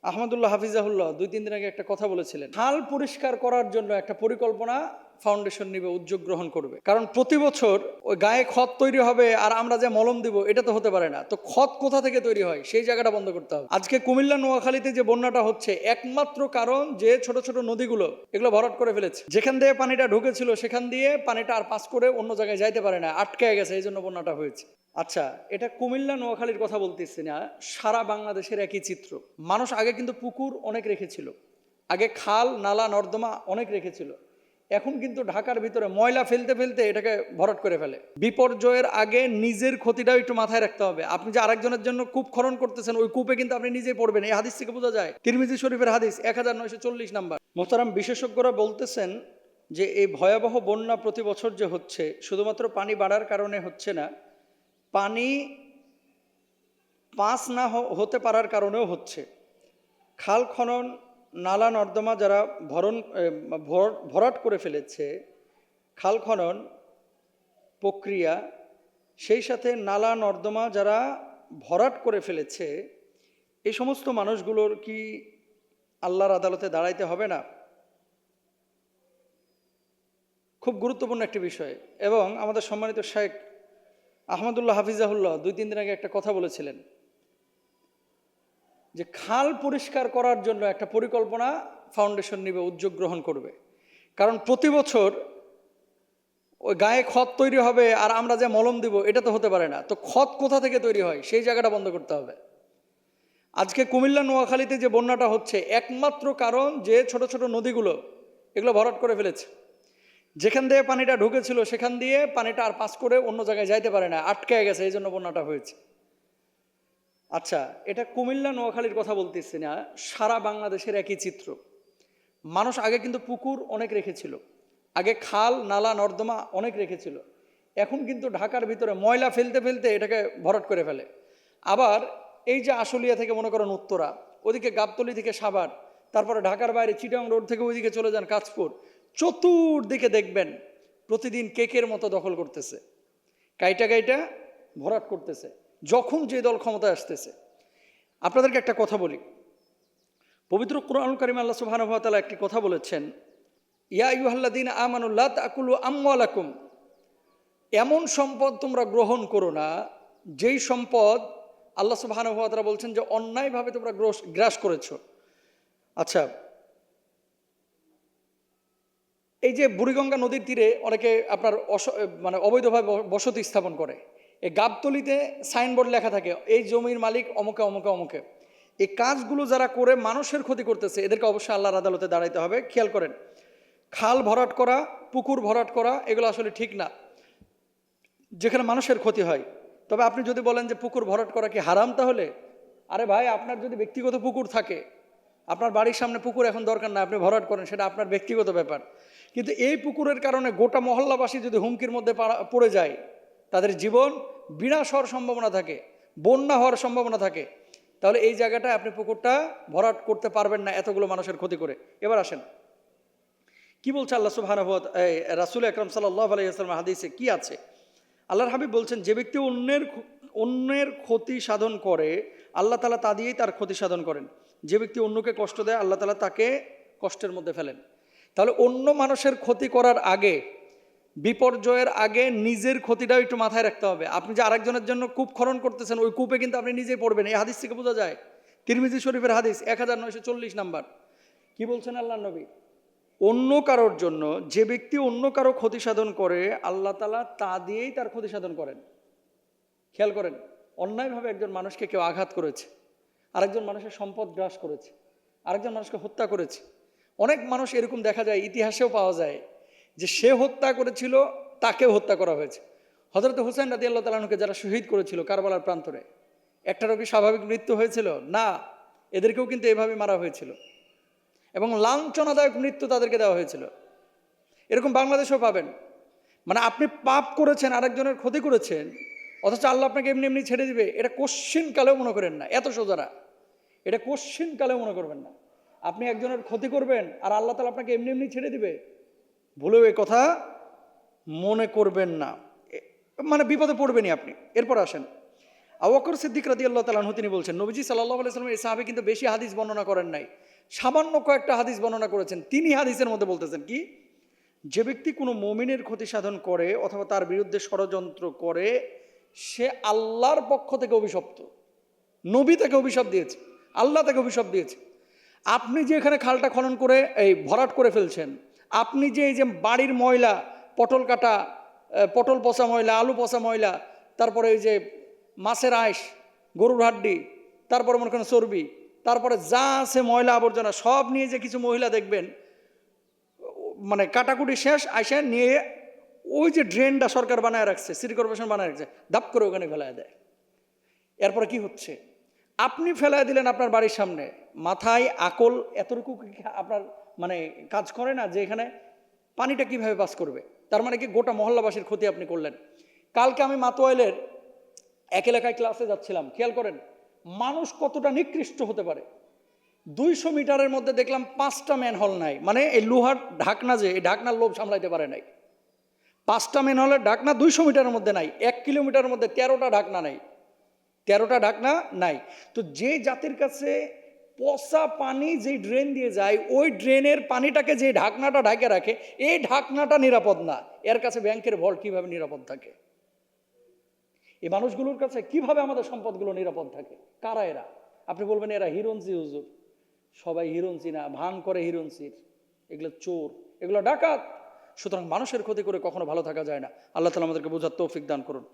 আহমদুল্লাহ হাফিজাহুল্লাহ ২-৩ দিন আগে একটা কথা বলেছিলেন, খাল পরিষ্কার করার জন্য একটা পরিকল্পনা ফাউন্ডেশন নিবে, উদ্যোগ গ্রহণ করবে। কারণ প্রতি বছর ওই গায়ে খত তৈরি হবে আর আমরা যে মলম দিব এটা তো হতে পারে না। তো খত কোথা থেকে তৈরি হয় সেই জায়গাটা বন্ধ করতে হবে। আজকে কুমিল্লা নোয়াখালীতে যে বন্যাটা হচ্ছে একমাত্র কারণ যে ছোট ছোট নদীগুলো এগুলো ভরাট করে ফেলেছে। যেখান দিয়ে পানিটা ঢুকেছিল সেখান দিয়ে পানিটা আর পাস করে অন্য জায়গায় যাইতে পারে না, আটকে গেছে, এই জন্য বন্যাটা হয়েছে। আচ্ছা, এটা কুমিল্লা নোয়াখালীর কথা বলতেছি না, সারা বাংলাদেশের একই চিত্র। মানুষ আগে কিন্তু পুকুর অনেক রেখেছিল, আগে খাল নালা নর্দমা অনেক রেখেছিল। এখন কিন্তু ঢাকার ভিতরে ময়লা ফেলতে ফেলতে এটাকে ভরাট করে ফেলে। বিপর্যয়ের আগে নিজের ক্ষতিটাও একটু মাথায় রাখতে হবে। আপনি যে আরেকজনের জন্য কূপ খনন করতেছেন, ওই কূপে কিন্তু আপনি নিজেই পড়বেন। এই হাদিস থেকে বোঝা যায়, তিরমিজি শরীফের হাদিস 1940 নাম্বার। মোহতারাম, বিশেষজ্ঞরা বলতেছেন যে এই ভয়াবহ বন্যা প্রতি বছর যে হচ্ছে, শুধুমাত্র পানি বাড়ার কারণে হচ্ছে না, পানি পাস না হতে পারার কারণেও হচ্ছে। খাল খনন নালা নর্দমা যারা ভরাট করে ফেলেছে, খাল খনন প্রক্রিয়া, সেই সাথে নালা নর্দমা যারা ভরাট করে ফেলেছে, এই সমস্ত মানুষগুলোর কি আল্লাহর আদালতে দাঁড়াইতে হবে না? খুব গুরুত্বপূর্ণ একটি বিষয়। এবং আমাদের সম্মানিত শেখ আহমদুল্লাহ হাফিজাহুল্লাহ ২-৩ দিন আগে একটা কথা বলেছিলেন যে খাল পরিষ্কার করার জন্য একটা পরিকল্পনা ফাউন্ডেশন নিবে, উদ্যোগ গ্রহণ করবে। কারণ প্রতি বছর ওই গায়ে খত তৈরি হবে আর আমরা যে মলম দিব এটা তো হতে পারে না। তো খত কোথা থেকে তৈরি হয় সেই জায়গাটা বন্ধ করতে হবে। আজকে কুমিল্লা নোয়াখালীতে যে বন্যাটা হচ্ছে একমাত্র কারণ যে ছোট ছোট নদীগুলো এগুলো ভরাট করে ফেলেছে। যেখান দিয়ে পানিটা ঢুকেছিল সেখান দিয়ে পানিটা আর পাস করে অন্য জায়গায় যাইতে পারে না, আটকে গেছে, এই জন্য বন্যাটা হয়েছে। আচ্ছা, এটা কুমিল্লা নোয়াখালীর কথা বলতেছি না, সারা বাংলাদেশের একই চিত্র। মানুষ আগে কিন্তু পুকুর অনেক রেখেছিল, আগে খাল নালা নর্দমা অনেক রেখেছিল। এখন কিন্তু ঢাকার ভিতরে ময়লা ফেলতে ফেলতে এটাকে ভরাট করে ফেলে। আবার এই যে আশুলিয়া থেকে মনে করেন উত্তরা, ওদিকে গাবতলী থেকে সাভার, তারপরে ঢাকার বাইরে চিটাং রোড থেকে ওইদিকে চলে যান কাঁচপুর, চতুর্দিকে দেখবেন প্রতিদিন কেকের মতো দখল করতেছে, কাইটা কাইটা ভরাট করতেছে, যখন যে দল ক্ষমতায় আসতেছে। আপনাদেরকে একটা কথা বলি, পবিত্র কুরআনুল কারীমে আল্লাহ সুবহানাহু ওয়া তাআলা একটি কথা বলেছেন, ইয়া আইয়ুহাল্লাযীনা আমানু লা তাকুলু আমওয়ালাকুম, এমন সম্পদ তোমরা গ্রহণ করো না যেই সম্পদ আল্লাহ সুবহানাহু ওয়া তাআলা বলছেন যে অন্যায়ভাবে তোমরা গ্রাস করেছো। আচ্ছা, এই যে বুড়িগঙ্গা নদীর তীরে অনেকে আপনার অবৈধভাবে বসতি স্থাপন করে, এই গাবতলীতে সাইনবোর্ড লেখা থাকে এই জমির মালিক অমুকে অমুকে অমুকে। এই কাজগুলো যারা করে মানুষের ক্ষতি করতেছে, এদেরকে অবশ্যই আল্লাহর আদালতে দাঁড়াইতে হবে। খেয়াল করেন, খাল ভরাট করা, পুকুর ভরাট করা এগুলো আসলে ঠিক না যেখানে মানুষের ক্ষতি হয়। তবে আপনি যদি বলেন যে পুকুর ভরাট করা কি হারাম, তাহলে আরে ভাই, আপনার যদি ব্যক্তিগত পুকুর থাকে, আপনার বাড়ির সামনে পুকুর এখন দরকার না, আপনি ভরাট করেন, সেটা আপনার ব্যক্তিগত ব্যাপার। কিন্তু এই পুকুরের কারণে গোটা মহল্লাবাসী যদি হুমকির মধ্যে পড়ে যায়, তাদের জীবন বিনাশ হওয়ার সম্ভাবনা থাকে, বন্যা হওয়ার সম্ভাবনা থাকে, তাহলে এই জায়গাটায় আপনি পুকুরটা ভরাট করতে পারবেন না এতগুলো মানুষের ক্ষতি করে। এবার আসেন, কি বলছে আল্লাহ সুবহানাহু ওয়া তাআলা, রাসূল আকরাম সাল্লাল্লাহু আলাইহি ওয়াসাল্লাম হাদিসে কি আছে? আল্লাহর হাবিব বলছেন, যে ব্যক্তি অন্যের ক্ষতি সাধন করে আল্লাহ তাআলা তা দিয়েই তার ক্ষতি সাধন করেন। যে ব্যক্তি অন্যকে কষ্ট দেয় আল্লাহ তাআলা তাকে কষ্টের মধ্যে ফেলেন। তাহলে অন্য মানুষের ক্ষতি করার আগে, বিপর্যয়ের আগে নিজের ক্ষতিটাও একটু মাথায় রাখতে হবে। আপনি যে আরেকজনের জন্য কূপ খনন করতেছেন, ওই কূপে কিন্তু আপনি নিজেই পড়বেন। এই হাদিস থেকে বোঝা যায়, তিরমিজি শরীফের হাদিস 1940 নাম্বার। কি বলছেন আল্লাহর নবী? অন্য কারোর জন্য, যে ব্যক্তি অন্য কারো ক্ষতি সাধন করে আল্লাহ তাআলা তা দিয়েই তার ক্ষতি সাধন করেন। খেয়াল করেন, অন্যায়ভাবে একজন মানুষকে কেউ আঘাত করেছে, আরেকজন মানুষের সম্পদ গ্রাস করেছে, আরেকজন মানুষকে হত্যা করেছে। অনেক মানুষ এরকম দেখা যায়, ইতিহাসেও পাওয়া যায় যে সে হত্যা করেছিল, তাকেও হত্যা করা হয়েছে। হযরত হুসাইন রাদিয়াল্লাহু তাআলা আনহুকে যারা শহীদ করেছিল কারবালার প্রান্তরে, একটারও কি স্বাভাবিক মৃত্যু হয়েছিল? না, এদেরকেও কিন্তু এভাবে মারা হয়েছিল এবং লাঞ্ছনাদায়ক মৃত্যু তাদেরকে দেওয়া হয়েছিল। এরকম বাংলাদেশেও পাবেন। মানে আপনি পাপ করেছেন, আরেকজনের ক্ষতি করেছেন, অথচ আল্লাহ আপনাকে এমনি এমনি ছেড়ে দিবে, এটা কোশ্চিন কালেও মনে করেন না। এত সোজারা, এটা কোশ্চিন কালেও মনে করবেন না। আপনি একজনের ক্ষতি করবেন আর আল্লাহ তাআলা আপনাকে এমনি এমনি ছেড়ে দিবে, ভুলেও এই কথা মনে করবেন না, মানে বিপদে পড়বেনই আপনি। এরপর আসেন, আবু বকর সিদ্দিক রাদিয়াল্লাহু তাআলা আনহু তিনি বলছেন, নবীজি সাল্লাল্লাহু আলাইহি ওয়াসাল্লাম এই সাহাবী কিন্তু বেশি হাদিস বর্ণনা করেন নাই, সামান্য কয়েকটা হাদিস বর্ণনা করেছেন। তিনি হাদিসের মধ্যে বলতেছেন কি, যে ব্যক্তি কোনো মুমিনের ক্ষতি সাধন করে অথবা তার বিরুদ্ধে ষড়যন্ত্র করে সে আল্লাহর পক্ষ থেকে অভিশপ্ত। নবী তাকে অভিশাপ দিয়েছে, আল্লাহ তাকে অভিশাপ দিয়েছে। আপনি যে এখানে খালটা খনন করে এই ভরাট করে ফেলছেন, আপনি যে এই যে বাড়ির ময়লা, পটল কাটা, পটল পচা ময়লা, আলু পচা ময়লা, তারপরে এই যে মাছের আঁশ, গরুর হাড্ডি, তারপরে মনে করেন চর্বি, তারপরে যা আছে ময়লা আবর্জনা সব নিয়ে যে কিছু মহিলা দেখবেন মানে কাটাকুটি শেষ আইসা নিয়ে ওই যে ড্রেনটা সরকার বানায় রাখছে, সিটি কর্পোরেশন বানায় রাখছে, দাপ করে ওখানে ফেলায় দেয়। এরপরে কি হচ্ছে, আপনি ফেলায় দিলেন আপনার বাড়ির সামনে, মাথায় আকল এতটুকু কি আপনার মানে কাজ করে না যে এখানে পানিটা কিভাবে পাস করবে? তার মানে কি গোটা মহল্লাবাসীর ক্ষতি আপনি করলেন। কালকে আমি মাতোয়াইলের এক এলাকায় ক্লাসে যাচ্ছিলাম, খেয়াল করেন মানুষ কতটা নিকৃষ্ট হতে পারে। 200 মিটারের মধ্যে দেখলাম 5টা ম্যানহোল নাই, মানে এই লোহার ঢাকনা, যে এই ঢাকনার লোভ সামলাইতে পারে নাই। 5টা ম্যানহোলের ঢাকনা 200 মিটারের মধ্যে নাই, 1 কিলোমিটারের মধ্যে 13টা ঢাকনা নাই, 13টা ঢাকনা নাই। তো যে জাতির কাছে পচা পানি যে ড্রেন দিয়ে যায়, ওই ড্রেনের পানিটাকে যে ঢাকনাটা ঢাকে রাখে, এই ঢাকনাটা নিরাপদ না, এর কাছে ব্যাংকের ভল্ট কিভাবে নিরাপদ থাকে? এই মানুষগুলোর কাছে কিভাবে আমাদের সম্পদগুলো নিরাপদ থাকে? কারা এরা? আপনি বলবেন এরা হিরোঞ্চি হুজুর। সবাই হিরোঞ্চি না, ভান করে হিরোঞ্চির, এগুলো চোর, এগুলো ডাকাত। সুতরাং মানুষের ক্ষতি করে কখনো ভালো থাকা যায় না। আল্লাহ তাআলা আমাদেরকে বোঝার তৌফিক দান করুন।